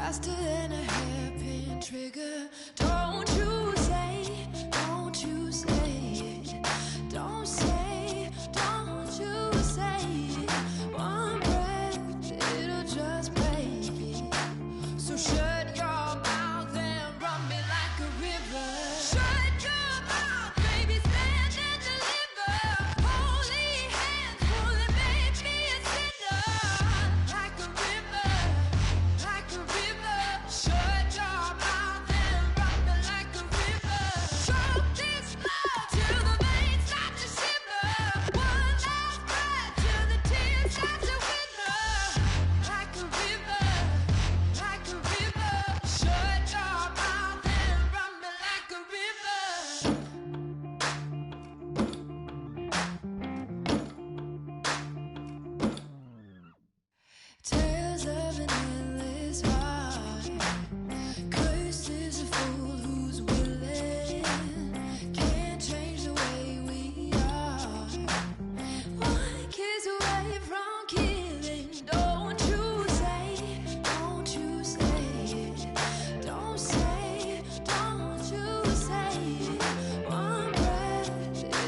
faster than a hairpin trigger. Don't you say, don't you say it. Don't say, don't you say it. One breath, it'll just break it. So shut your mouth and run me like a river. Shut your mouth, baby, stand and deliver. Holy hands, pulling, make me a sinner. Like a river, like a river. Shut your mouth and run me like a river. Choke this blood till the veins start to shiver. One last breath till the tears start to wither. Like a river, like a river. Shut your mouth and run me like a river. Tales of an endless ride. Cursed is a fool who's willing. Can't change the way we are. One kiss away from killing. Don't you say, don't you say it. Don't say, don't you say it. One breath,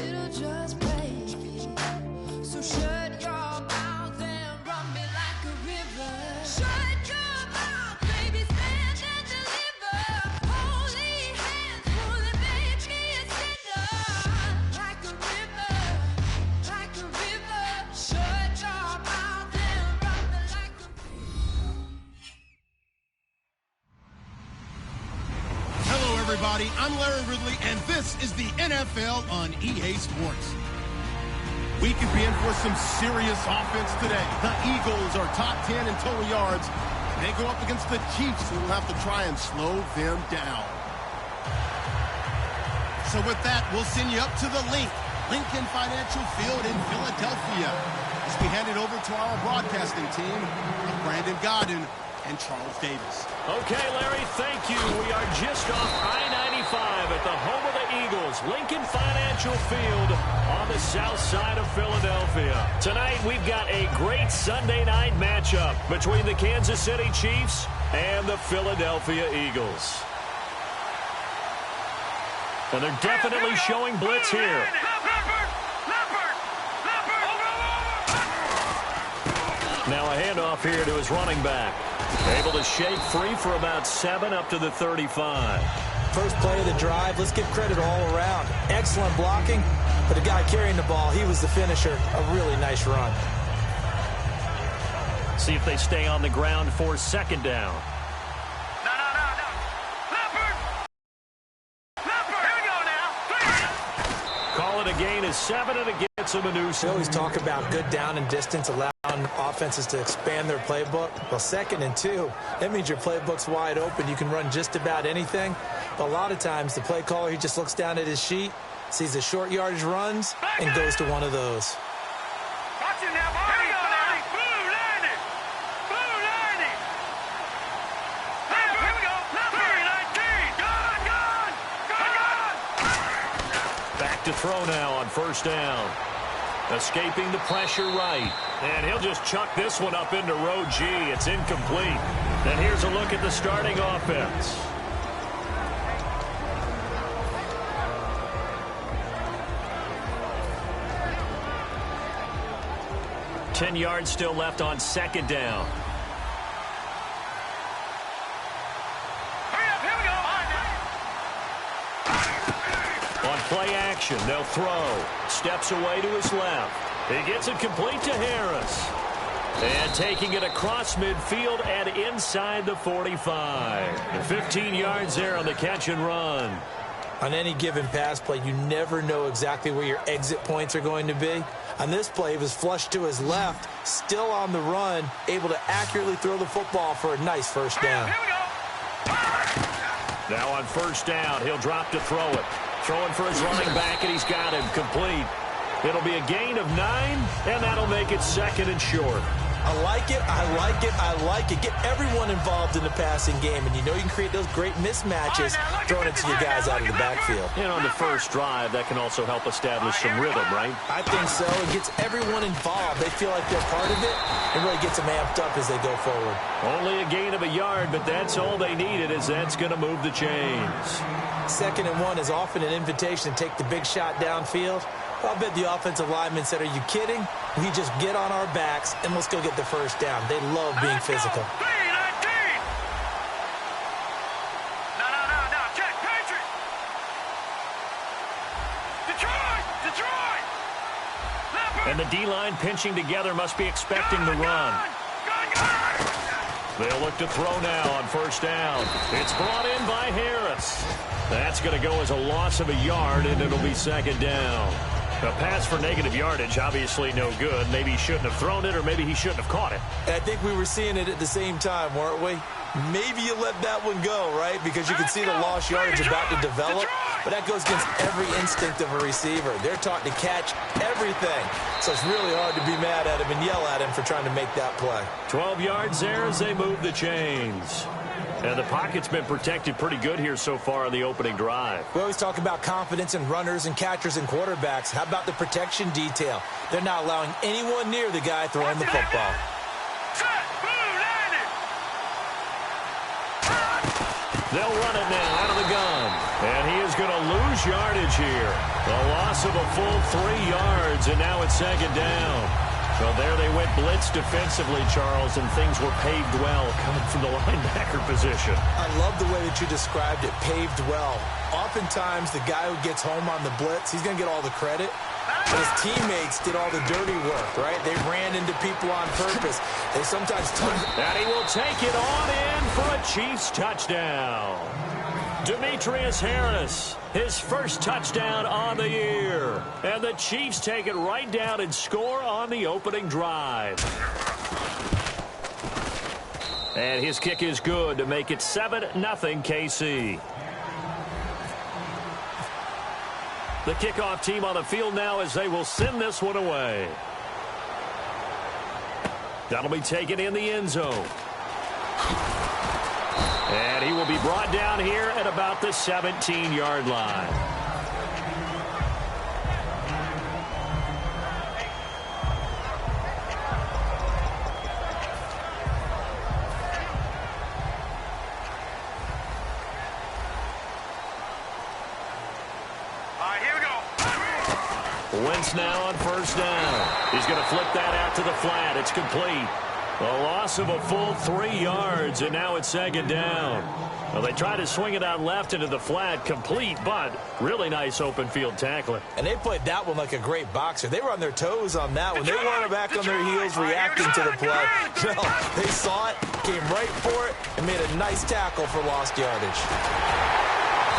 it'll just break it. So shut your mouth and run me like a river. Shut your mouth, baby, stand and deliver. Holy hands, pulling, make me a sinner. Like a river, like a river. Shut your mouth and run me like a Hello, everybody. I'm Larry Ridley, and this is the NFL on EA Sports. We could be in for some serious offense today. The Eagles are top 10 in total yards. They go up against the Chiefs, who will have to try and slow them down. So with that, we'll send you up to the Lincoln Financial Field in Philadelphia, as we hand it over to our broadcasting team of Brandon Godden and Charles Davis. Okay, Larry, thank you. We are just off I-95 at the home of the Eagles, Lincoln Financial Field on the south side of Philadelphia. Tonight, we've got a great Sunday night matchup between the Kansas City Chiefs and the Philadelphia Eagles. And they're definitely showing blitz here. Now a handoff here to his running back. Able to shake free for about 7 up to the 35. First play of the drive, let's give credit all around. Excellent blocking, but the guy carrying the ball, he was the finisher. A really nice run. See if they stay on the ground for second down. Call it a gain of 7, and it gets him a new. We always talk about good down and distance, allowing offenses to expand their playbook. Well, 2nd and 2, that means your playbook's wide open. You can run just about anything. But a lot of times, the play caller, he just looks down at his sheet, sees the short yardage runs, and goes to one of those. Back to throw now on first down. Escaping the pressure right. And he'll just chuck this one up into row G. It's incomplete. And here's a look at the starting offense. 10 yards still left on second down. On play action, they'll throw. Steps away to his left. He gets it complete to Harris. And taking it across midfield and inside the 45. 15 yards there on the catch and run. On any given pass play, you never know exactly where your exit points are going to be. On this play, he was flushed to his left, still on the run, able to accurately throw the football for a nice first down. Now on first down, he'll drop to throw it. Throwing for his running back, and he's got him complete. It'll be a gain of 9, and that'll make it second and short. I like it, I like it, I like it. Get everyone involved in the passing game, and you know you can create those great mismatches throwing it to your guys out of the backfield. And on the first drive, that can also help establish some rhythm, right? I think so. It gets everyone involved. They feel like they're part of it, and really gets them amped up as they go forward. Only a gain of a yard, but that's all they needed, as that's going to move the chains. 2nd and 1 is often an invitation to take the big shot downfield. I'll bet the offensive lineman said, "Are you kidding? We just get on our backs and let's go get the first down." They love being physical. And the D-line pinching together must be expecting the run. They'll look to throw now on first down. It's brought in by Harris. That's going to go as a loss of a yard, and it'll be second down. A pass for negative yardage, obviously no good. Maybe he shouldn't have thrown it, or maybe he shouldn't have caught it. And I think we were seeing it at the same time, weren't we? Maybe you let that one go, right? Because you can see the lost yardage about to develop. But that goes against every instinct of a receiver. They're taught to catch everything. So it's really hard to be mad at him and yell at him for trying to make that play. 12 yards there as they move the chains. And the pocket's been protected pretty good here so far on the opening drive. We always talk about confidence in runners and catchers and quarterbacks. How about the protection detail? They're not allowing anyone near the guy throwing the football. They'll run it now out of the gun. And he is going to lose yardage here. A loss of a full 3 yards, and now it's second down. So there they went blitz defensively, Charles, and things were paved well coming from the linebacker position. I love the way that you described it, paved well. Oftentimes, the guy who gets home on the blitz, he's going to get all the credit. But his teammates did all the dirty work, right? They ran into people on purpose. They sometimes and he will take it on in for a Chiefs touchdown. Demetrius Harris, his first touchdown on the year. And the Chiefs take it right down and score on the opening drive. And his kick is good to make it 7-0 KC. The kickoff team on the field now as they will send this one away. That'll be taken in the end zone. And he will be brought down here at about the 17-yard line. Wentz now on first down. He's going to flip that out to the flat. It's complete. A loss of a full 3 yards, and now it's second down. Well, they try to swing it out left into the flat, complete, but really nice open field tackling. And they played that one like a great boxer. They were on their toes on that one. They weren't back on their heels reacting to the play. No, they saw it, came right for it, and made a nice tackle for lost yardage.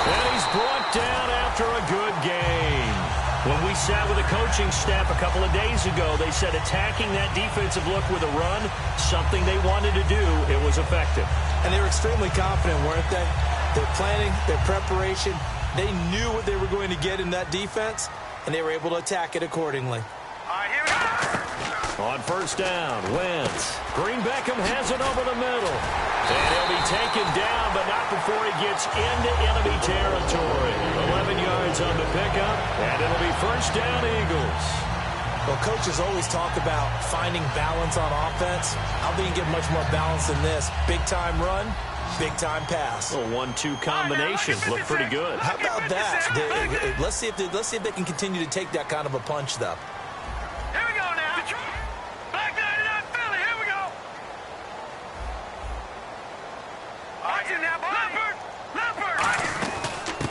And he's brought down after a good game. When we sat with the coaching staff a couple of days ago, they said attacking that defensive look with a run, something they wanted to do, it was effective. And they were extremely confident, weren't they? Their planning, their preparation, they knew what they were going to get in that defense, and they were able to attack it accordingly. Here we go. On first down, Wentz. Green Beckham has it over the middle. And he'll be taken down, but not before he gets into enemy territory. 11 yards on the pickup, and it'll be first down, Eagles. Well, coaches always talk about finding balance on offense. I don't think you can get much more balance than this. Big-time run, big-time pass. A 1-2 combination. Looked pretty good. How about that? Let's see if they can continue to take that kind of a punch, though. Here we go now. Back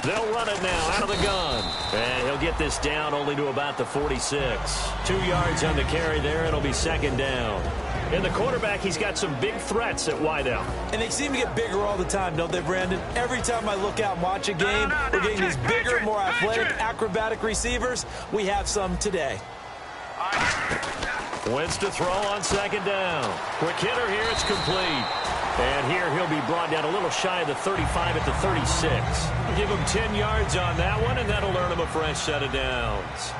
They'll run it now out of the gun. And he'll get this down only to about the 46. 2 yards on the carry there. It'll be second down. And the quarterback, he's got some big threats at wideout. And they seem to get bigger all the time, don't they, Brandon? Every time I look out and watch a game, we're getting these bigger, more athletic, acrobatic receivers. We have some today. Wentz to throw on second down. Quick hitter here, it's complete. And here he'll be brought down a little shy of the 35 at the 36. Give him 10 yards on that one, and that'll earn him a fresh set of downs.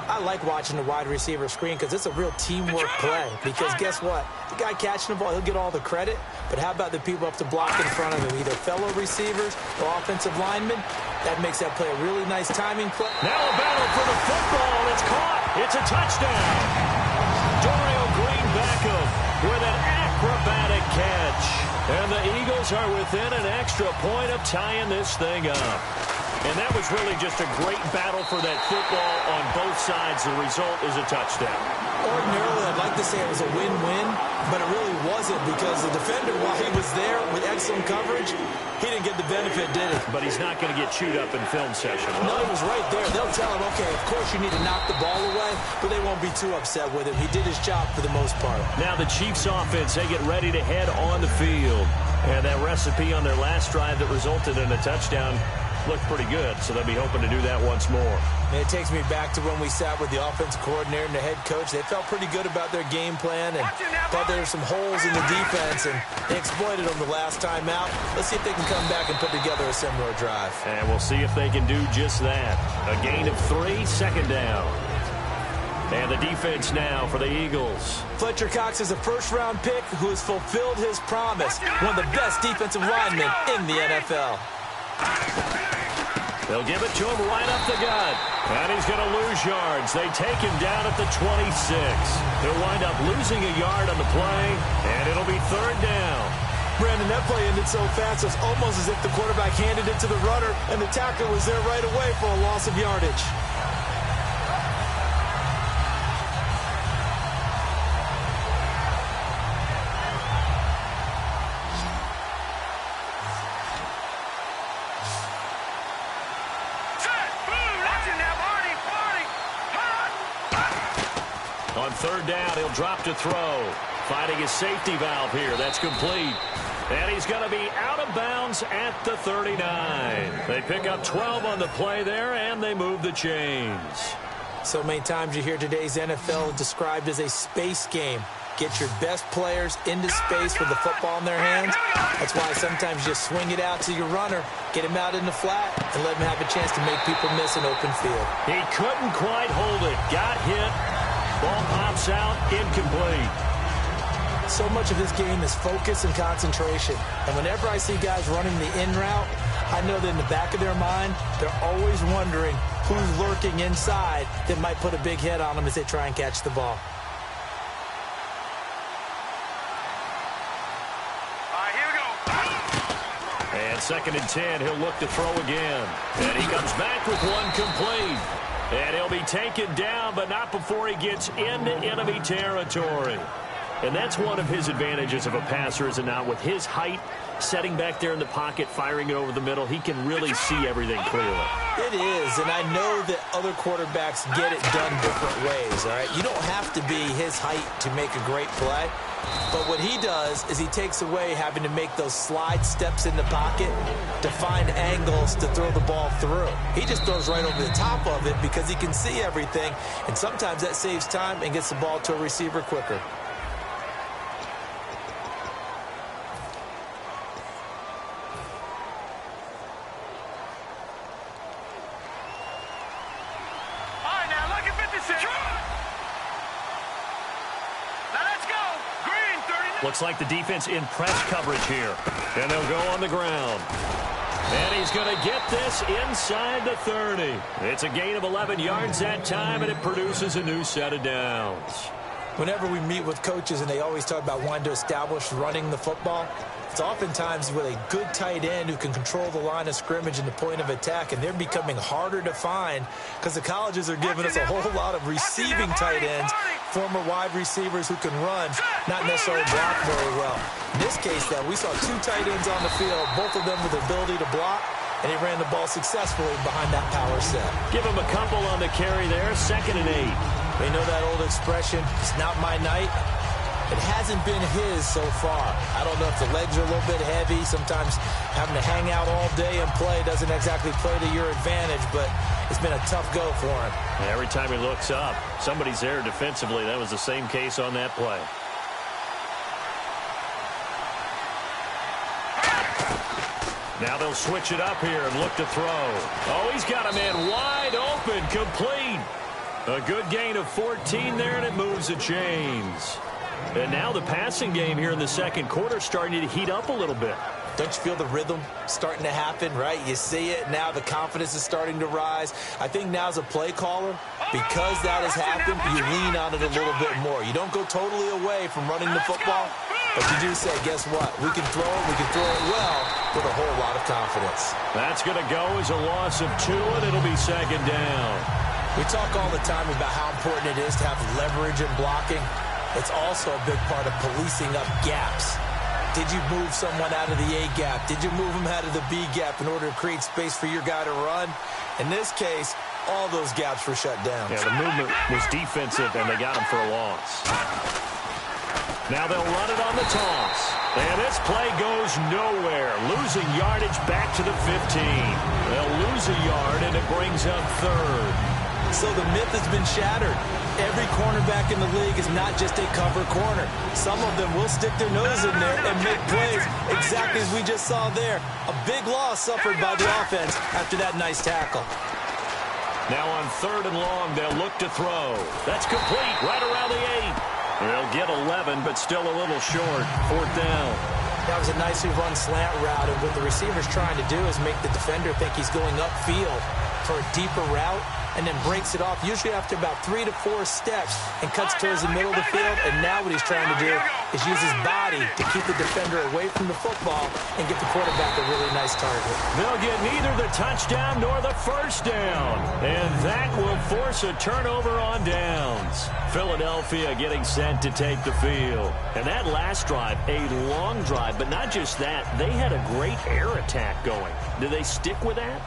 I like watching the wide receiver screen because it's a real teamwork play. Because guess what? The guy catching the ball, he'll get all the credit. But how about the people up to block in front of him, either fellow receivers or offensive linemen? That makes that play a really nice timing play. Now a battle for the football, and it's caught. It's a touchdown. Dorial Green Beckham with an acrobatic catch. And the Eagles are within an extra point of tying this thing up. And that was really just a great battle for that football on both sides. The result is a touchdown. Ordinarily, I'd like to say it was a win-win, but it really wasn't because the defender, while he was there with excellent coverage, he didn't get the benefit, did he? But he's not going to get chewed up in film session. No, he was right there. They'll tell him, okay, of course you need to knock the ball away, but they won't be too upset with him. He did his job for the most part. Now the Chiefs offense, they get ready to head on the field. And that recipe on their last drive that resulted in a touchdown looked pretty good, so they'll be hoping to do that once more. And it takes me back to when we sat with the offensive coordinator and the head coach. They felt pretty good about their game plan and thought there were some holes in the defense, and they exploited them the last time out. Let's see if they can come back and put together a similar drive. And we'll see if they can do just that. A gain of 3, second down. And the defense now for the Eagles. Fletcher Cox is a first-round pick who has fulfilled his promise. One of the best defensive linemen in the NFL. They'll give it to him right up the gut. And he's going to lose yards. They take him down at the 26. He'll wind up losing a yard on the play, and it'll be third down. Brandon, that play ended so fast, it's almost as if the quarterback handed it to the runner, and the tackler was there right away for a loss of yardage. On third down, he'll drop to throw. Finding his safety valve here. That's complete. And he's going to be out of bounds at the 39. They pick up 12 on the play there, and they move the chains. So many times you hear today's NFL described as a space game. Get your best players into space with the football in their hands. That's why sometimes you just swing it out to your runner, get him out in the flat, and let him have a chance to make people miss an open field. He couldn't quite hold it. Got hit. Ball pops out, incomplete. So much of this game is focus and concentration. And whenever I see guys running the in route, I know that in the back of their mind, they're always wondering who's lurking inside that might put a big hit on them as they try and catch the ball. And second and 10, he'll look to throw again. And he comes back with one complete. And he'll be taken down, but not before he gets into enemy territory. And that's one of his advantages of a passer, is it not? With his height, setting back there in the pocket, firing it over the middle, he can really see everything clearly. It is, and I know that other quarterbacks get it done different ways, all right? You don't have to be his height to make a great play. But what he does is he takes away having to make those slide steps in the pocket to find angles to throw the ball through. He just throws right over the top of it because he can see everything, and sometimes that saves time and gets the ball to a receiver quicker. Looks like the defense in press coverage here. And they'll go on the ground. And he's going to get this inside the 30. It's a gain of 11 yards that time, and it produces a new set of downs. Whenever we meet with coaches and they always talk about wanting to establish running the football, it's oftentimes with a good tight end who can control the line of scrimmage and the point of attack, and they're becoming harder to find because the colleges are giving us a whole lot of receiving tight ends, former wide receivers who can run, not necessarily block very well. In this case, though, we saw two tight ends on the field, both of them with the ability to block. and he ran the ball successfully behind that power set. Give him a couple on the carry there, 2nd and 8. You know that old expression, it's not my night? It hasn't been his so far. I don't know if the legs are a little bit heavy. Sometimes having to hang out all day and play doesn't exactly play to your advantage, but it's been a tough go for him. And every time he looks up, somebody's there defensively. That was the same case on that play. Now they'll switch it up here and look to throw. Oh, he's got a man wide open, complete. A good gain of 14 there, and it moves the chains. And now the passing game here in the second quarter starting to heat up a little bit. Don't you feel the rhythm starting to happen, right? You see it. Now the confidence is starting to rise. I think now as a play caller, because that has happened, you lean on it a little bit more. You don't go totally away from running the football, but you do say, guess what? We can throw it. We can throw it well with a whole lot of confidence. That's going to go as a loss of 2, and it'll be 2nd down. We talk all the time about how important it is to have leverage in blocking. It's also a big part of policing up gaps. Did you move someone out of the A gap? Did you move them out of the B gap in order to create space for your guy to run? In this case, all those gaps were shut down. Yeah, the movement was defensive, and they got him for a loss. Now they'll run it on the toss. And this play goes nowhere. Losing yardage back to the 15. They'll lose a yard, and it brings up 3rd. So the myth has been shattered. Every cornerback in the league is not just a cover corner. Some of them will stick their nose in there and make plays exactly as we just saw there. A big loss suffered by the offense after that nice tackle. Now on 3rd and long, they'll look to throw. That's complete right around the 8. They'll get 11, but still a little short. 4th down. That was a nicely run slant route, and what the receiver's trying to do is make the defender think he's going upfield for a deeper route, and then breaks it off, usually after about 3 to 4 steps, and cuts towards the middle of the field. And now what he's trying to do is use his body to keep the defender away from the football and get the quarterback a really nice target. They'll get neither the touchdown nor the 1st down, and that will force a turnover on downs. Philadelphia getting set to take the field. And that last drive, a long drive, but not just that, they had a great air attack going. Do they stick with that?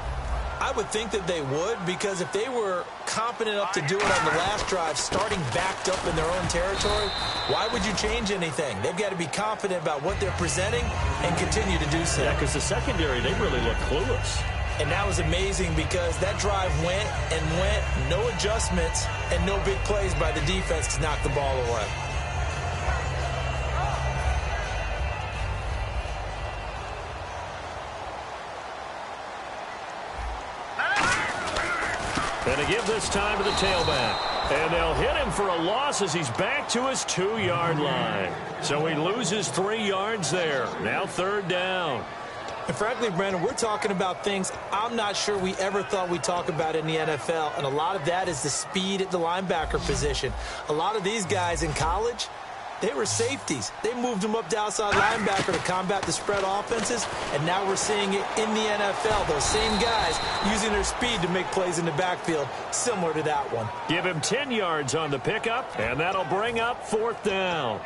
I would think that they would, because if they were competent enough to do it on the last drive, starting backed up in their own territory, why would you change anything? They've got to be confident about what they're presenting and continue to do so. Yeah, because the secondary, they really look clueless. And that was amazing because that drive went and went, no adjustments, and no big plays by the defense to knock the ball away. And to give this time to the tailback. And they'll hit him for a loss as he's back to his 2-yard line. So he loses 3 yards there. Now 3rd down. And frankly, Brandon, we're talking about things I'm not sure we ever thought we'd talk about in the NFL. And a lot of that is the speed at the linebacker position. A lot of these guys in college, they were safeties. They moved them up to outside linebacker to combat the spread offenses, and now we're seeing it in the NFL. Those same guys using their speed to make plays in the backfield, similar to that one. Give him 10 yards on the pickup, and that'll bring up 4th down.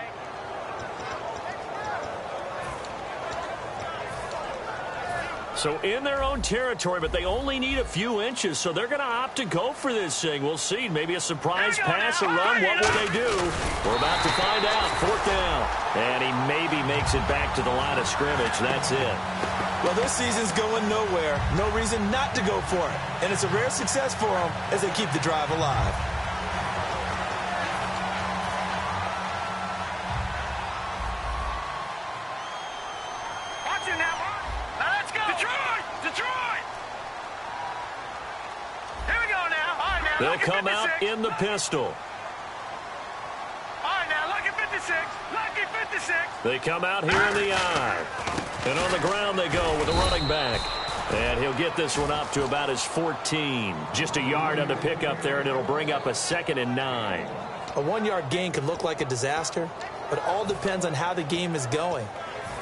So in their own territory, but they only need a few inches, so they're going to opt to go for this thing. We'll see. Maybe a surprise pass, a run. What will they do? We're about to find out. 4th down. And he maybe makes it back to the line of scrimmage. That's it. Well, this season's going nowhere. No reason not to go for it. And it's a rare success for them as they keep the drive alive. They'll come out in the pistol. All right, now, lucky 56. Lucky 56. They come out here in the eye. And on the ground they go with a running back. And he'll get this one up to about his 14. Just a yard on the pickup there, and it'll bring up a 2nd and 9. A 1-yard gain could look like a disaster, but it all depends on how the game is going.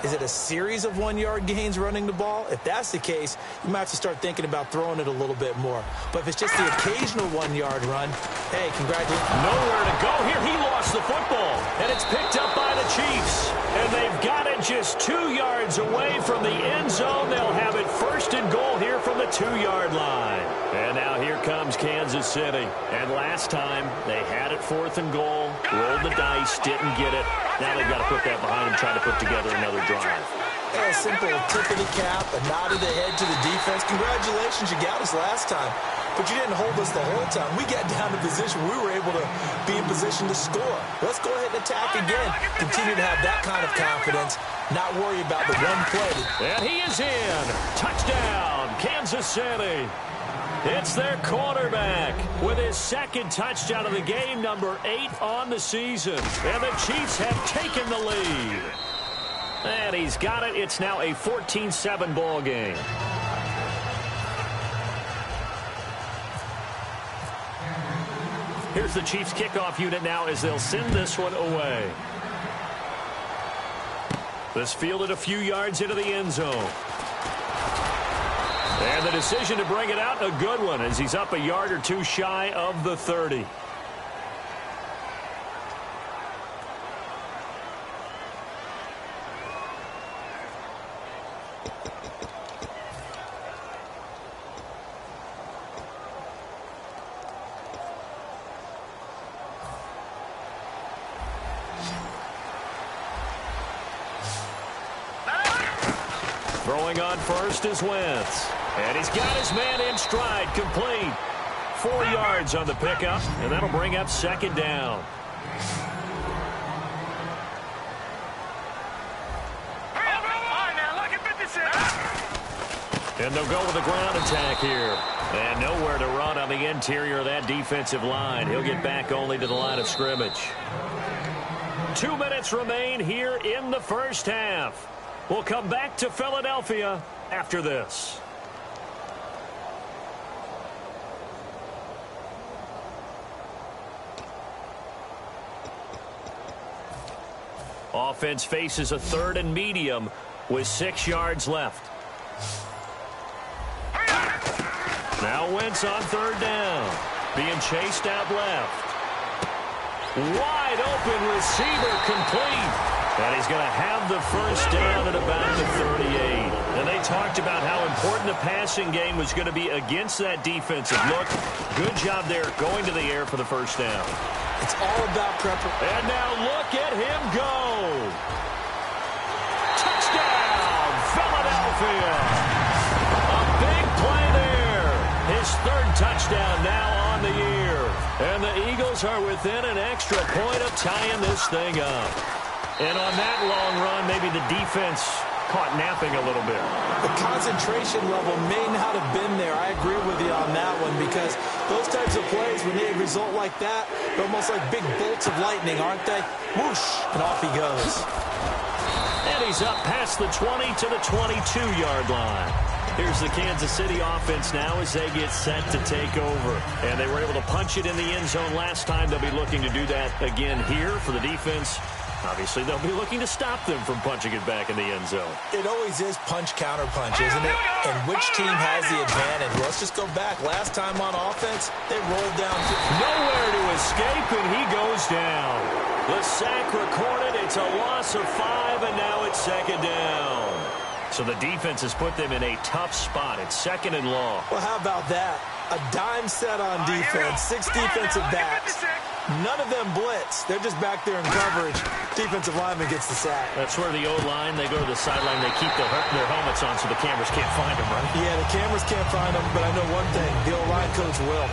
Is it a series of 1-yard gains running the ball? If that's the case, you might have to start thinking about throwing it a little bit more. But if it's just the occasional 1-yard run, hey, congratulations. Nowhere to go here. He lost the football, and it's picked up by the Chiefs. And they've got it just 2 yards away from the end zone. They'll have it first and goal here from the 2-yard line. And now here comes Kansas City. And last time, they had it 4th and goal, rolled the dice, didn't get it. Now they've got to put that behind them, try to put together another drive. A simple tip of the cap, a nod of the head to the defense. Congratulations, you got us last time. But you didn't hold us the whole time. We got down to position. We were able to be in position to score. Let's go ahead and attack again. Continue to have that kind of confidence, not worry about the one play. And he is in. Touchdown, Kansas City. It's their quarterback with his 2nd touchdown of the game, number 8 on the season. And the Chiefs have taken the lead. And he's got it. It's now a 14-7 ball game. Here's the Chiefs kickoff unit now as they'll send this one away. This fielded a few yards into the end zone. And the decision to bring it out, a good one, as he's up a yard or two shy of the 30. Throwing on first is Wentz. And he's got his man in stride, complete. 4 yards on the pickup, and that'll bring up 2nd down. And they'll go with a ground attack here. And nowhere to run on the interior of that defensive line. He'll get back only to the line of scrimmage. 2 minutes remain here in the first half. We'll come back to Philadelphia after this. Offense faces a 3rd and medium with 6 yards left. Now Wentz on 3rd down. Being chased out left. Wide open receiver, complete. And he's going to have the first down at about the 38. And they talked about how important the passing game was going to be against that defensive look. Good job there going to the air for the first down. It's all about preparation. And now look at him go. Touchdown, Philadelphia. A big play there. His 3rd touchdown now on the year. And the Eagles are within an extra point of tying this thing up. And on that long run, maybe the defense caught napping a little bit. The concentration level may not have been there. I agree with you on that one, because those types of plays, when they result like that, they're almost like big bolts of lightning, aren't they? Whoosh, and off he goes. And he's up past the 20 to the 22-yard line. Here's the Kansas City offense now as they get set to take over. And they were able to punch it in the end zone last time. They'll be looking to do that again here for the defense. Obviously, they'll be looking to stop them from punching it back in the end zone. It always is punch-counter-punch, isn't it? And which team has the advantage? Let's just go back. Last time on offense, they rolled down. Nowhere to escape, and he goes down. The sack recorded. It's a loss of 5, and now it's 2nd down. So the defense has put them in a tough spot. It's 2nd and long. Well, how about that? A dime set on defense, 6 defensive backs. None of them blitz. They're just back there in coverage. Defensive lineman gets the sack. That's where the O-line, they go to the sideline, they keep their helmets on so the cameras can't find them, right? Yeah, the cameras can't find them, but I know one thing. The O-line coach will.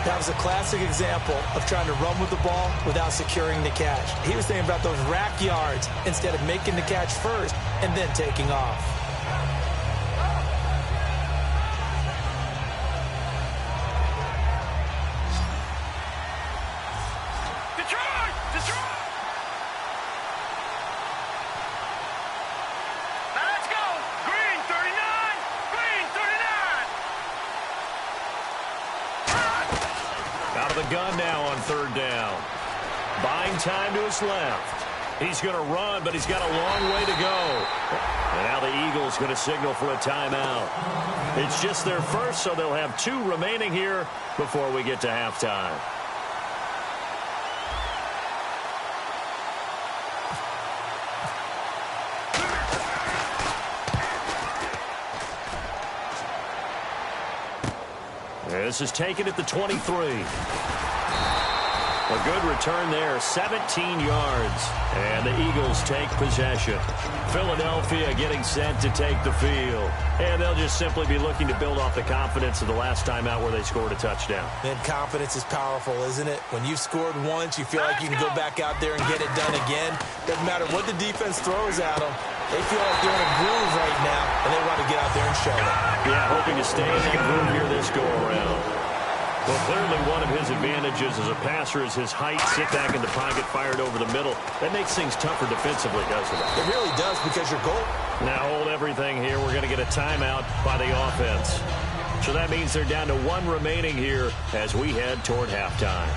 That was a classic example of trying to run with the ball without securing the catch. He was thinking about those rack yards instead of making the catch first and then taking off. Gun now on 3rd down. Buying time to his left. He's going to run, but he's got a long way to go. And now the Eagles going to signal for a timeout. It's just their first, so they'll have 2 remaining here before we get to halftime. This is taken at the 23. A good return there, 17 yards. And the Eagles take possession. Philadelphia getting set to take the field. And they'll just simply be looking to build off the confidence of the last time out where they scored a touchdown. Man, confidence is powerful, isn't it? When you've scored once, you feel like you can go back out there and get it done again. Doesn't matter what the defense throws at them. They feel like they're in a groove right now, and they want to get out there and show it. Yeah, hoping to stay in that groove here this go-around. Well, clearly one of his advantages as a passer is his height, sit back in the pocket, fired over the middle. That makes things tougher defensively, doesn't it? It really does, because your goal. Now hold everything here. We're going to get a timeout by the offense. So that means they're down to 1 remaining here as we head toward halftime.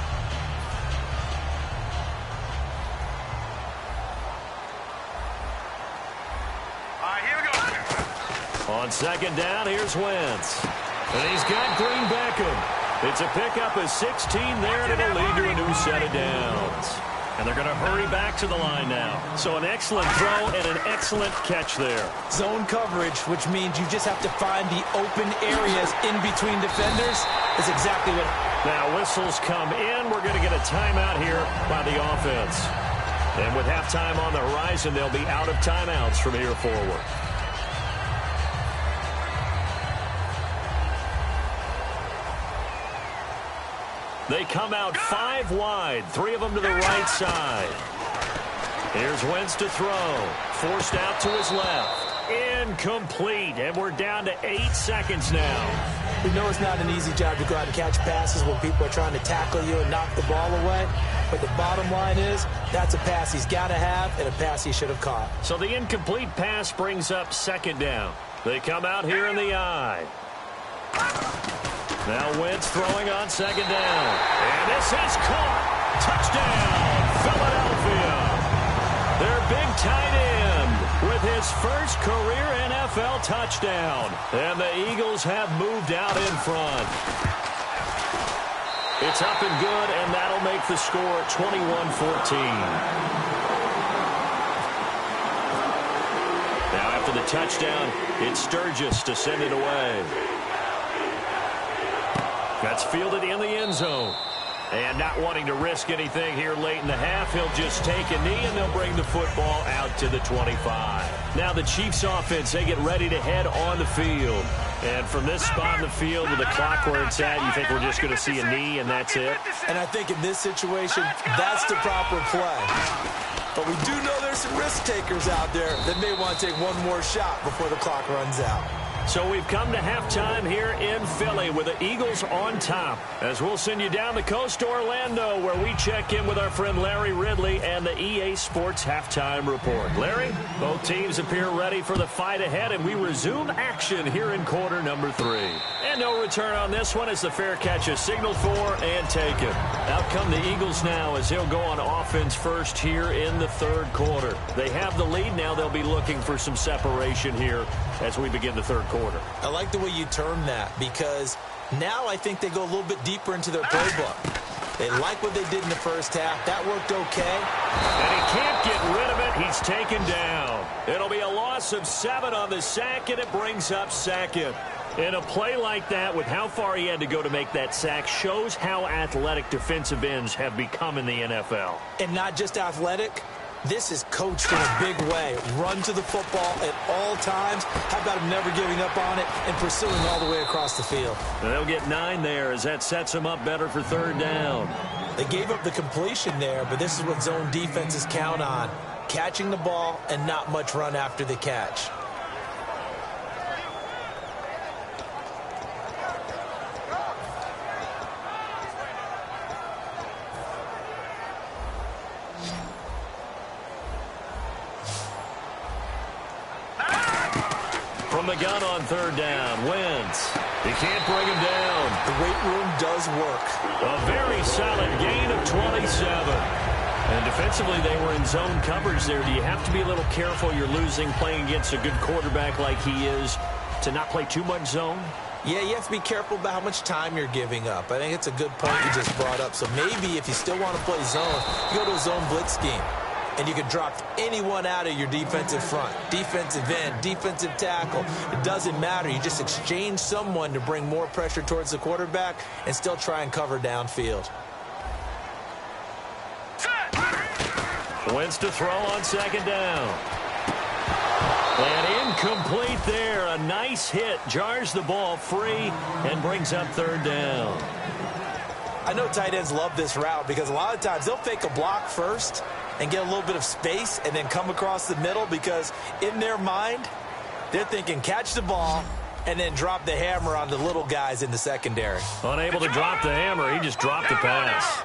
All right, here we go. On second down, here's Wentz. And he's got Green Beckham. It's a pickup of 16 there, and it'll lead to a new set of downs. And they're going to hurry back to the line now. So an excellent throw and an excellent catch there. Zone coverage, which means you just have to find the open areas in between defenders, is exactly what. Now whistles come in. We're going to get a timeout here by the offense. And with halftime on the horizon, they'll be out of timeouts from here forward. They come out 5 wide, 3 of them to the right side. Here's Wentz to throw. Forced out to his left. Incomplete, and we're down to 8 seconds now. We know it's not an easy job to go out and catch passes when people are trying to tackle you and knock the ball away. But the bottom line is, that's a pass he's got to have and a pass he should have caught. So the incomplete pass brings up second down. They come out here in the I. Now Wentz throwing on second down. And this is caught. Touchdown, Philadelphia. Their big tight end with his first career NFL touchdown. And the Eagles have moved out in front. It's up and good, and that'll make the score 21-14. Now after the touchdown, it's Sturgis to send it away. That's fielded in the end zone. And not wanting to risk anything here late in the half, he'll just take a knee, and they'll bring the football out to the 25. Now the Chiefs offense, they get ready to head on the field. And from this spot in the field with the clock where it's at, you think we're just going to see a knee and that's it? And I think in this situation, that's the proper play. But we do know there's some risk takers out there that may want to take one more shot before the clock runs out. So we've come to halftime here in Philly with the Eagles on top. As we'll send you down the coast to Orlando, where we check in with our friend Larry Ridley and the EA Sports Halftime Report. Larry, both teams appear ready for the fight ahead, and we resume action here in quarter number 3. And no return on this one as the fair catch is signaled for and taken. Out come the Eagles now as they'll go on offense first here in the third quarter. They have the lead now. They'll be looking for some separation here as we begin the third quarter. I like the way you term that, because now I think they go a little bit deeper into their playbook. They like what they did in the first half. That worked okay. And he can't get rid of it. He's taken down. It'll be a loss of 7 on the sack, and it brings up second. In a play like that, with how far he had to go to make that sack, shows how athletic defensive ends have become in the NFL. And not just athletic. This is coached in a big way. Run to the football at all times. How about him never giving up on it and pursuing all the way across the field? And they'll get 9 there as that sets them up better for third down. They gave up the completion there, but this is what zone defenses count on. Catching the ball and not much run after the catch. From the gun on third down, Wentz. He can't bring him down. The weight room does work. A very solid gain of 27. And defensively, they were in zone coverage there. Do you have to be a little careful? You're losing playing against a good quarterback like he is to not play too much zone? Yeah, you have to be careful about how much time you're giving up. I think it's a good point you just brought up. So maybe if you still want to play zone, you go to a zone blitz scheme. And you can drop anyone out of your defensive front. Defensive end, defensive tackle. It doesn't matter. You just exchange someone to bring more pressure towards the quarterback and still try and cover downfield. Wentz to throw on second down. And incomplete there. A nice hit. Jars the ball free and brings up third down. I know tight ends love this route because a lot of times they'll fake a block first and get a little bit of space and then come across the middle because in their mind, they're thinking catch the ball and then drop the hammer on the little guys in the secondary. Unable to drop the hammer, he just dropped the pass.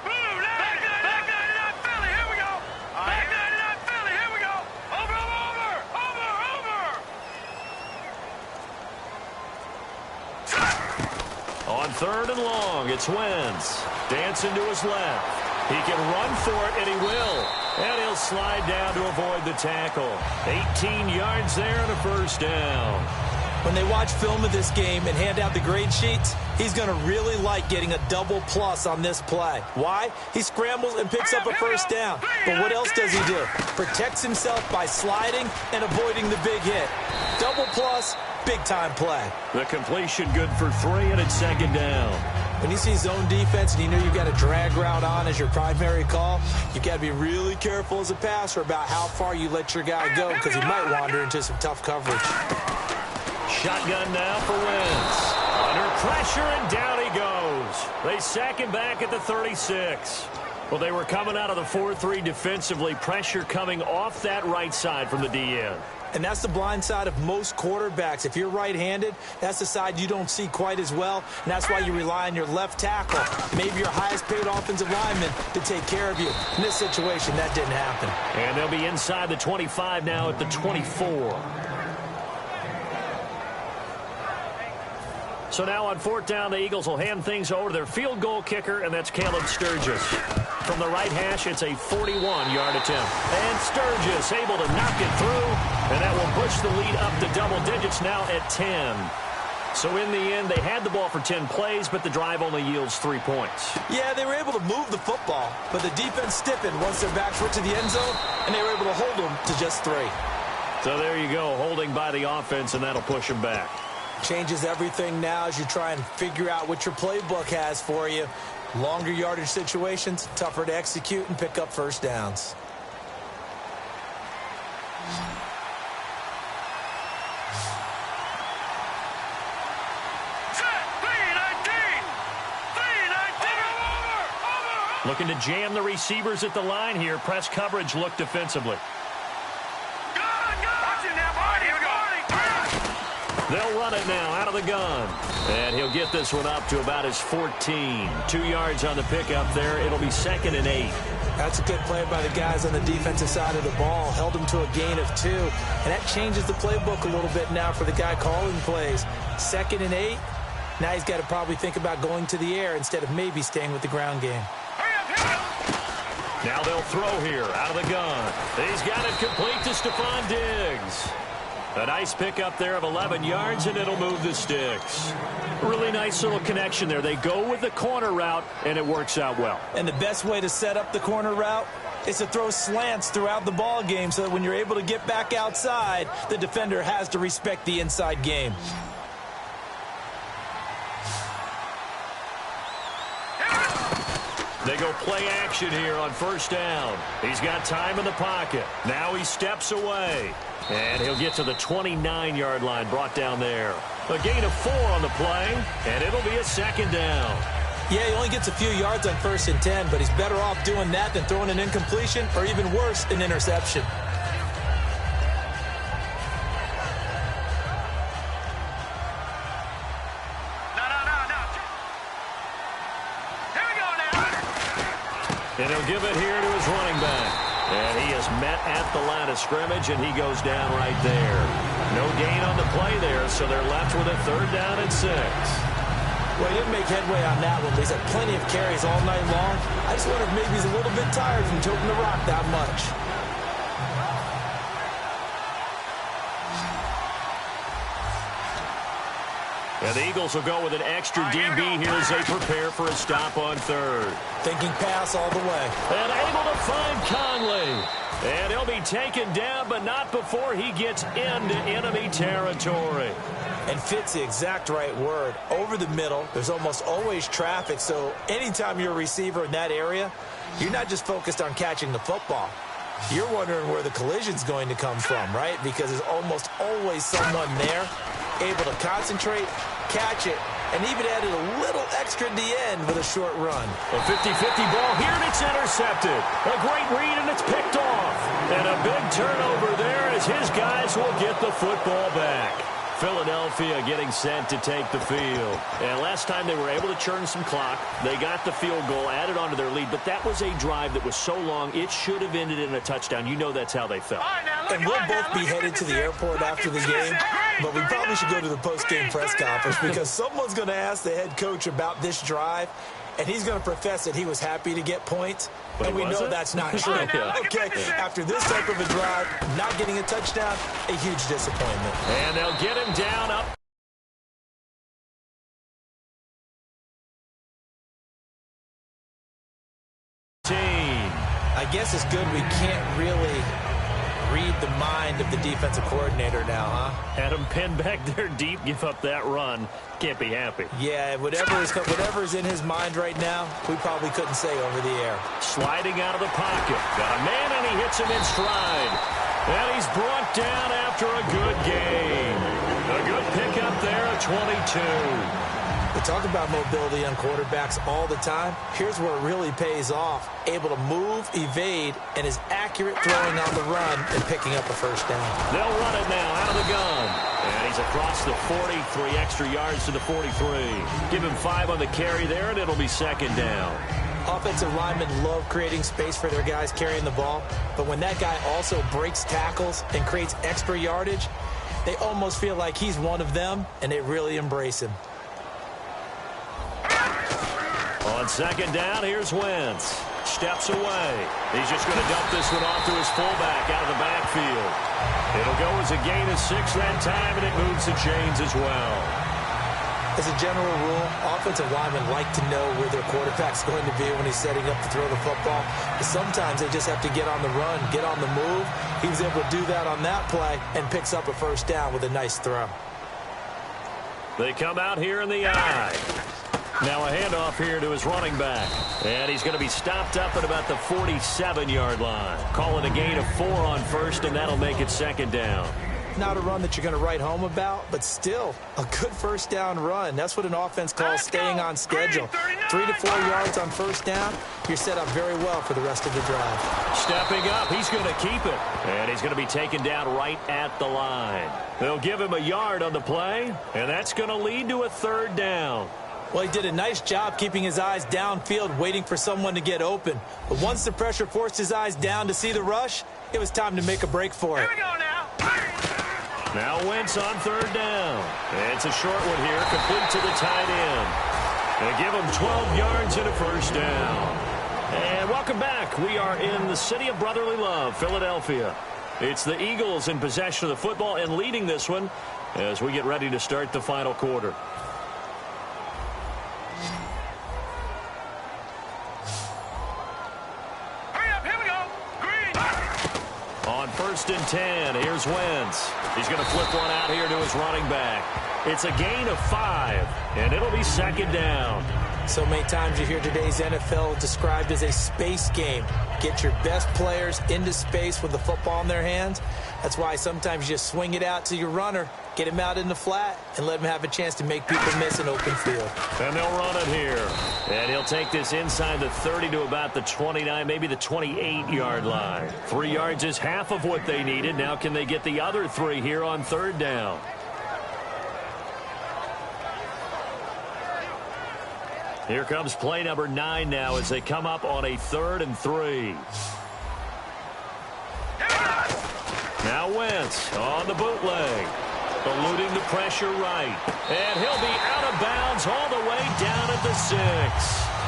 On third and long, it's Wentz. Dancing to his left. He can run for it, and he will. And he'll slide down to avoid the tackle. 18 yards there and a first down. When they watch film of this game and hand out the grade sheets, he's going to really like getting a double plus on this play. Why? He scrambles and picks up a first down. But what else does he do? Protects himself by sliding and avoiding the big hit. Double plus, big-time play. The completion good for 3, and it's second down. When you see zone defense and you know you've got a drag route on as your primary call, you've got to be really careful as a passer about how far you let your guy go because he might wander into some tough coverage. Shotgun now for Wentz. Under pressure, and down he goes. They sack him back at the 36. Well, they were coming out of the 4-3 defensively. Pressure coming off that right side from the DN. And that's the blind side of most quarterbacks. If you're right-handed, that's the side you don't see quite as well, and that's why you rely on your left tackle, maybe your highest-paid offensive lineman, to take care of you. In this situation, that didn't happen. And they'll be inside the 25 now at the 24. So now on fourth down, the Eagles will hand things over to their field goal kicker, and that's Caleb Sturgis. From the right hash, it's a 41-yard attempt. And Sturgis able to knock it through, and that will push the lead up to double digits now at 10. So in the end, they had the ball for 10 plays, but the drive only yields 3 points. Yeah, they were able to move the football, but the defense stiffened once their backs were to the end zone, and they were able to hold them to just 3. So there you go, holding by the offense, and that'll push them back. Changes everything now as you try and figure out what your playbook has for you. Longer yardage situations, tougher to execute and pick up first downs. Looking to jam the receivers at the line here. Press coverage look defensively. They'll run it now out of the gun. And he'll get this one up to about his 14. 2 yards on the pickup there. It'll be 2nd and 8. That's a good play by the guys on the defensive side of the ball. Held him to a gain of 2. And that changes the playbook a little bit now for the guy calling plays. 2nd and 8. Now he's got to probably think about going to the air instead of maybe staying with the ground game. Now they'll throw here out of the gun. He's got it complete to Stephon Diggs. A nice pickup there of 11 yards, and it'll move the sticks. Really nice little connection there. They go with the corner route, and it works out well. And the best way to set up the corner route is to throw slants throughout the ball game so that when you're able to get back outside, the defender has to respect the inside game. They go play action here on first down. He's got time in the pocket. Now he steps away. And he'll get to the 29-yard line, brought down there. A gain of 4 on the play, and it'll be a 2nd down. Yeah, he only gets a few yards on 1st and 10, but he's better off doing that than throwing an incompletion or even worse, an interception. And he'll give it here to his running back. And he is met at the line of scrimmage, and he goes down right there. No gain on the play there, so they're left with a 3rd down and 6. Well, he didn't make headway on that one, but he's had plenty of carries all night long. I just wonder if maybe he's a little bit tired from toting the rock that much. And the Eagles will go with an extra DB here as they prepare for a stop on third. Thinking pass all the way. And able to find Conley. And he'll be taken down, but not before he gets into enemy territory. And fits the exact right word. Over the middle, there's almost always traffic, so anytime you're a receiver in that area, you're not just focused on catching the football. You're wondering where the collision's going to come from, right? Because there's almost always someone there able to concentrate, catch it, and even added a little extra at the end with a short run. A 50-50 ball here, and it's intercepted. A great read, and it's picked off. And a big turnover there as his guys will get the football back. Philadelphia getting set to take the field. And last time they were able to churn some clock. They got the field goal, added on to their lead, but that was a drive that was so long, it should have ended in a touchdown. You know that's how they felt. And we'll both be headed to the airport after the game, but we probably should go to the post-game press conference because someone's going to ask the head coach about this drive, and he's going to profess that he was happy to get points, and we know that's not true. Okay, after this type of a drive, not getting a touchdown, a huge disappointment. And they'll get him down up. I guess it's good we can't really read the mind of the defensive coordinator now, huh? Had him pinned back there deep, give up that run. Can't be happy. Yeah, whatever's in his mind right now, we probably couldn't say over the air. Sliding out of the pocket. Got a man, and he hits him in stride. And he's brought down after a good game. A good pickup there at 22. We talk about mobility on quarterbacks all the time. Here's where it really pays off. Able to move, evade, and is accurate throwing on the run and picking up a first down. They'll run it now out of the gun. And he's across the 40, 3 extra yards to the 43. Give him 5 on the carry there, and it'll be second down. Offensive linemen love creating space for their guys carrying the ball, but when that guy also breaks tackles and creates extra yardage, they almost feel like he's one of them, and they really embrace him. On second down, here's Wentz. Steps away. He's just going to dump this one off to his fullback out of the backfield. It'll go as a gain of 6 that time, and it moves the chains as well. As a general rule, offensive linemen like to know where their quarterback's going to be when he's setting up to throw the football. But sometimes they just have to get on the run, get on the move. He was able to do that on that play and picks up a first down with a nice throw. They come out here in the eye. Now a handoff here to his running back. And he's going to be stopped up at about the 47-yard line. Calling a gain of 4 on first, and that'll make it second down. Not a run that you're going to write home about, but still a good first down run. That's what an offense calls staying on schedule. 3 to 4 yards on first down, you're set up very well for the rest of the drive. Stepping up, he's going to keep it. And he's going to be taken down right at the line. They'll give him a yard on the play, and that's going to lead to a third down. Well, he did a nice job keeping his eyes downfield, waiting for someone to get open. But once the pressure forced his eyes down to see the rush, it was time to make a break for it. Here we go now. Now Wentz on third down. It's a short one here, complete to the tight end. They give him 12 yards and a first down. And welcome back. We are in the city of brotherly love, Philadelphia. It's the Eagles in possession of the football and leading this one as we get ready to start the final quarter. First and 10. Here's Wentz. He's going to flip one out here to his running back. It's a gain of 5, and it'll be second down. So many times you hear today's NFL described as a space game. Get your best players into space with the football in their hands. That's why sometimes you just swing it out to your runner, get him out in the flat, and let him have a chance to make people miss an open field. And they'll run it here. And he'll take this inside the 30 to about the 29, maybe the 28-yard line. 3 yards is half of what they needed. Now can they get the other 3 here on third down? Here comes play number 9 now as they come up on a 3rd and 3. Now Wentz on the bootleg. Eluding the pressure right. And he'll be out of bounds all the way at the 6.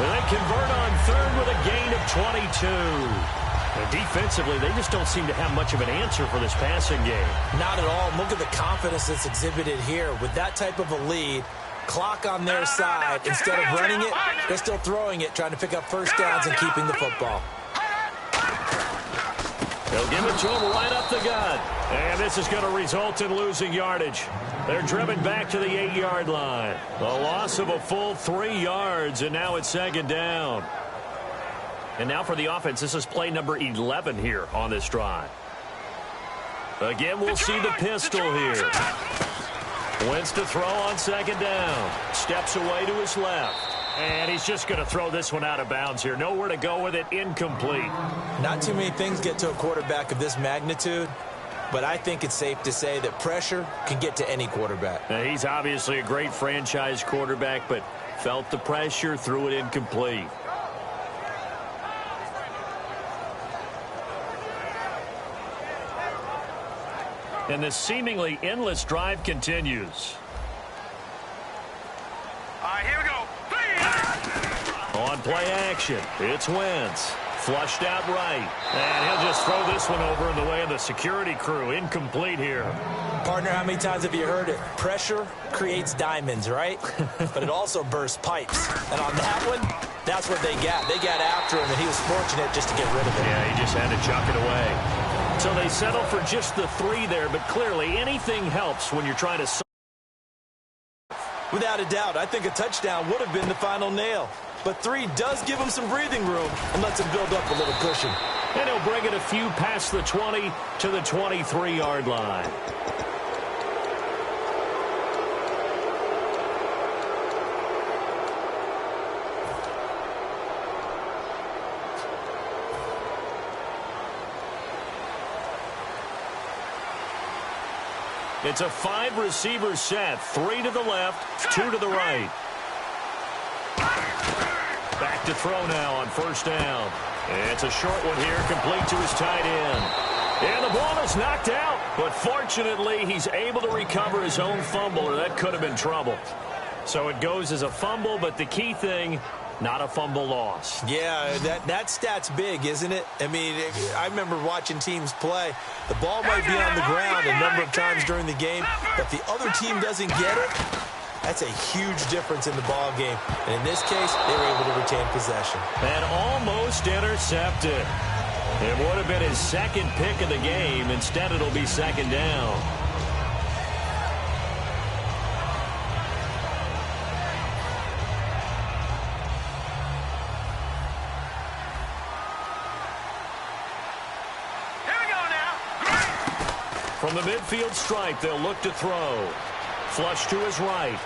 And they convert on third with a gain of 22. And defensively, they just don't seem to have much of an answer for this passing game. Not at all. Look at the confidence that's exhibited here. With that type of a lead, clock on their side, instead of running it, they're still throwing it, trying to pick up first downs and keeping the football. They'll give it to him right up the gut. And this is going to result in losing yardage. They're driven back to the 8-yard line. A loss of a full 3 yards, and now it's second down. And now for the offense, this is play number 11 here on this drive. Again, we'll see the pistol here. Wins to throw on second down. Steps away to his left. And he's just going to throw this one out of bounds here. Nowhere to go with it. Incomplete. Not too many things get to a quarterback of this magnitude, but I think it's safe to say that pressure can get to any quarterback. Now, he's obviously a great franchise quarterback, but felt the pressure, threw it incomplete. And the seemingly endless drive continues. All right, here we go. On play action, it's Wentz. Flushed out right. And he'll just throw this one over in the way of the security crew. Incomplete here. Partner, how many times have you heard it? Pressure creates diamonds, right? But it also bursts pipes. And on that one, that's what they got. They got after him, and he was fortunate just to get rid of it. Yeah, he just had to chuck it away. So they settle for just the 3 there, but clearly anything helps when you're trying to... Without a doubt, I think a touchdown would have been the final nail. But 3 does give him some breathing room and lets him build up a little cushion. And he'll bring it a few past the 20 to the 23-yard line. It's a 5-receiver set. 3 to the left, 2 to the right. Back to throw now on first down. It's a short one here, complete to his tight end. And the ball is knocked out. But fortunately, he's able to recover his own fumble, or that could have been trouble. So it goes as a fumble, but the key thing, not a fumble loss. Yeah, that stat's big, isn't it? I mean, I remember watching teams play. The ball might be on the ground a number of times during the game, but the other team doesn't get it. That's a huge difference in the ball game. And in this case, they were able to retain possession. And almost intercepted. It would have been his second pick of the game. Instead, it'll be second down. From the midfield stripe, they'll look to throw. Flush to his right.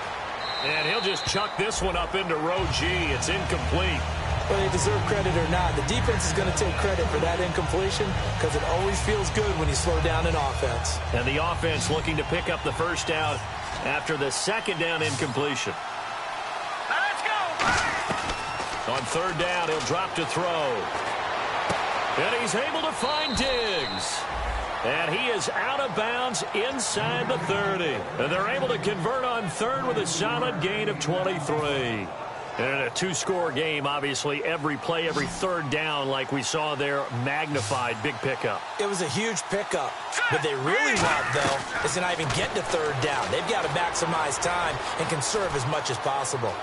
And he'll just chuck this one up into row G. It's incomplete. Whether they deserve credit or not, the defense is going to take credit for that incompletion because it always feels good when you slow down an offense. And the offense looking to pick up the first down after the second down incompletion. Let's go. On third down, he'll drop to throw. And he's able to find Diggs. And he is out of bounds inside the 30. And they're able to convert on third with a solid gain of 23. And a 2-score game, obviously, every play, every third down, like we saw there, magnified, big pickup. It was a huge pickup. What they really want, though, is to not even get to third down. They've got to maximize time and conserve as much as possible.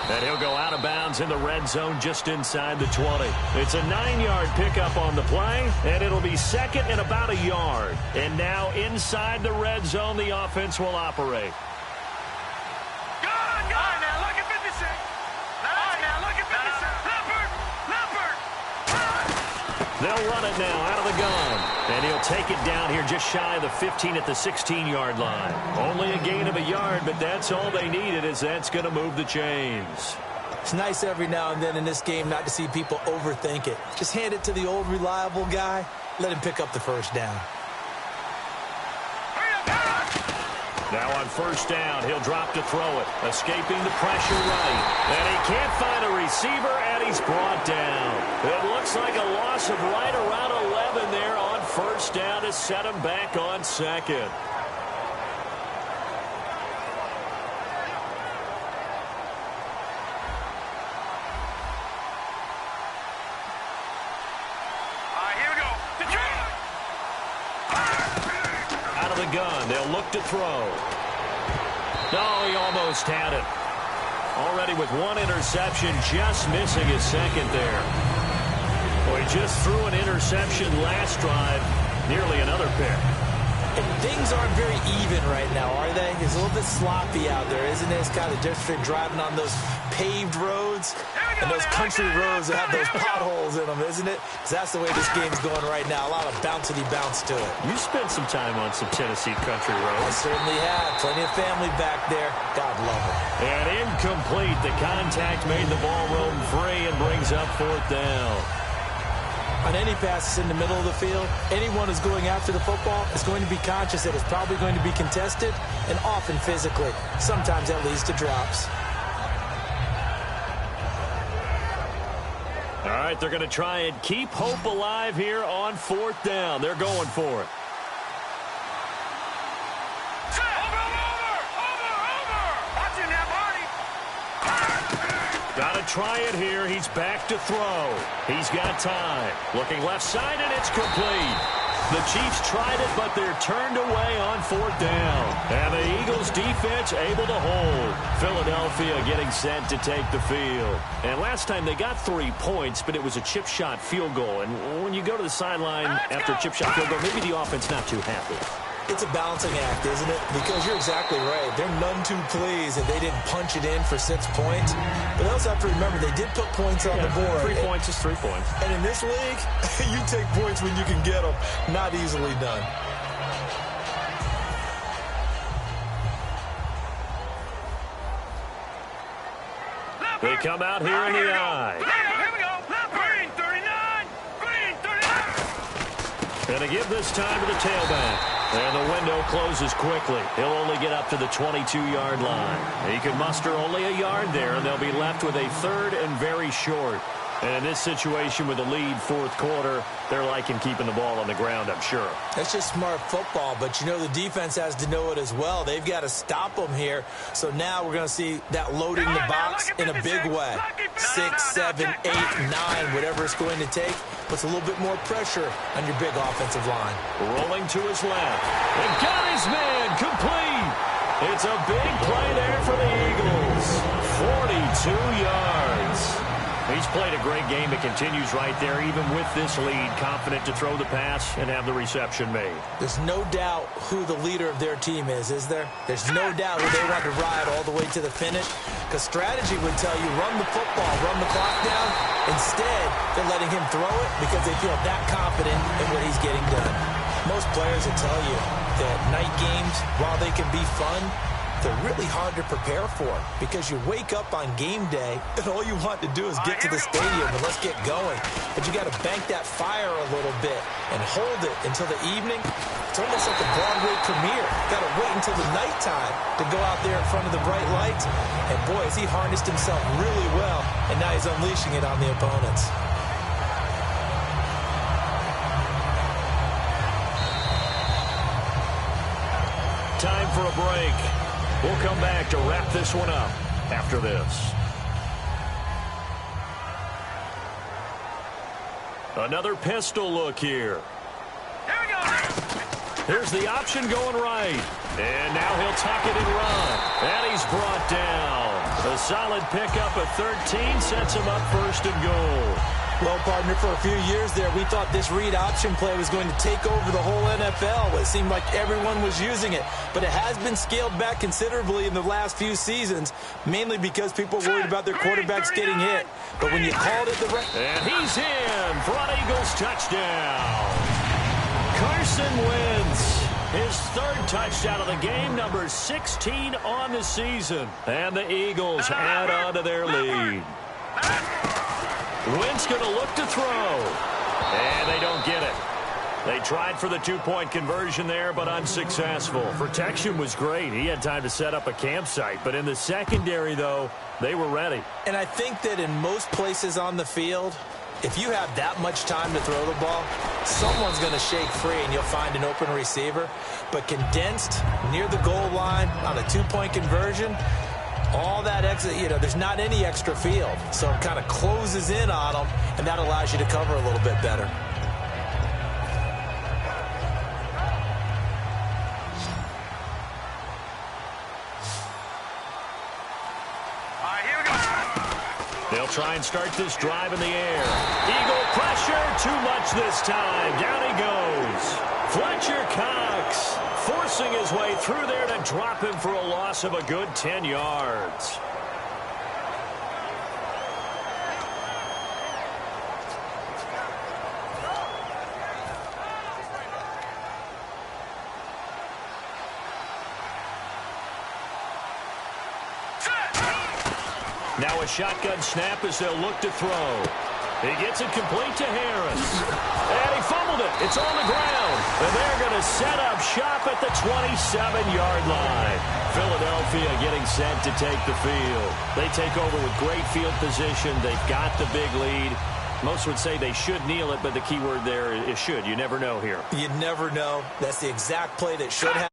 And he'll go out of bounds in the red zone just inside the 20. It's a 9-yard pickup on the play, and it'll be second and about a yard. And now inside the red zone, the offense will operate. Go on, now look at 56. All right, now look at 56. Leopard. They'll run it now out of the gun. And he'll take it down here just shy of the 15 at the 16-yard line. Only a gain of a yard, but that's all they needed, as that's going to move the chains. It's nice every now and then in this game not to see people overthink it. Just hand it to the old reliable guy. Let him pick up the first down. Now on first down, he'll drop to throw it. Escaping the pressure right. And he can't find a receiver, and he's brought down. It looks like a loss of right around 11 there on first down to set him back on second. the gun. They'll look to throw. No, he almost had it. Already with one interception, just missing his second there. Well, he just threw an interception last drive, nearly another pick. And things aren't very even right now, are they? It's a little bit sloppy out there, isn't it? It's kind of different between driving on those paved roads and those country roads that have those potholes in them, isn't it? Because that's the way this game's going right now. A lot of bouncy bounce to it. You spent some time on some Tennessee country I roads. certainly have. Plenty of family back there. God love them. And incomplete. The contact made the ball roam free and brings up fourth down. On any passes in the middle of the field, anyone who's going after the football is going to be conscious that it's probably going to be contested and often physically. Sometimes that leads to drops. All right, they're going to try and keep hope alive here on fourth down. They're going for it. Watching that body. Got to try it here. He's back to throw. He's got time. Looking left side, and it's complete. The Chiefs tried it, but they're turned away on fourth down. And the Eagles defense able to hold. Philadelphia getting set to take the field. And last time they got 3 points, but it was a chip shot field goal. And when you go to the sideline after a chip shot field goal, maybe the offense not too happy. It's a balancing act, isn't it? Because you're exactly right. They're none too pleased that they didn't punch it in for 6 points. But they also have to remember they did put points on the board. 3 points is 3 points. And in this league, you take points when you can get them. Not easily done. They come out here in the eye. Here we go. Green 39. Green 39. And to give this time to the tailback. And the window closes quickly. He'll only get up to the 22-yard line. He can muster only a yard there, and they'll be left with a third and very short. And in this situation with a lead fourth quarter, they're liking keeping the ball on the ground, I'm sure. That's just smart football, but you know the defense has to know it as well. They've got to stop them here. So now we're going to see that loading the box in a big way. 6, 7, 8, 9, whatever it's going to take, puts a little bit more pressure on your big offensive line. Rolling to his left. And got his man complete. It's a big play there for the Eagles. 42 yards. He's played a great game. It continues right there, even with this lead, confident to throw the pass and have the reception made. There's no doubt who the leader of their team is there? There's no doubt who they want to ride all the way to the finish, because strategy would tell you run the football, run the clock down. Instead, they're letting him throw it because they feel that confident in what he's getting done. Most players will tell you that night games, while they can be fun, they're really hard to prepare for because you wake up on game day and all you want to do is get to the stadium and let's get going. But you got to bank that fire a little bit and hold it until the evening. It's almost like a Broadway premiere. Got to wait until the nighttime to go out there in front of the bright lights. And boy, has he harnessed himself really well, and now he's unleashing it on the opponents. Time for a break. We'll come back to wrap this one up after this. Another pistol look here. Here we go. Here's the option going right. And now he'll tuck it and run. And he's brought down. A solid pickup of 13 sets him up first and goal. Well, partner, for a few years there, we thought this read option play was going to take over the whole NFL. It seemed like everyone was using it. But it has been scaled back considerably in the last few seasons, mainly because people are worried about their quarterbacks getting hit. But when you called it the right... And he's in for an Eagles touchdown. Carson Wentz, his third touchdown of the game, number 16 on the season. And the Eagles add on to their lead. Wentz going to look to throw. And they don't get it. They tried for the two-point conversion there, but unsuccessful. Protection was great. He had time to set up a campsite. But in the secondary, though, they were ready. And I think that in most places on the field, if you have that much time to throw the ball, someone's going to shake free and you'll find an open receiver. But condensed near the goal line on a two-point conversion, all that extra, there's not any extra field. So it kind of closes in on them, and that allows you to cover a little bit better. They'll try and start this drive in the air. Eagle pressure, too much this time. Down he goes. Fletcher Cox forcing his way through there to drop him for a loss of a good 10 yards. Now a shotgun snap as they'll look to throw. He gets it complete to Harris. And he fumbled it. It's on the ground. And they're going to set up shop at the 27-yard line. Philadelphia getting set to take the field. They take over with great field position. They've got the big lead. Most would say they should kneel it, but the key word there is should. You never know here. You never know. That's the exact play that should happen.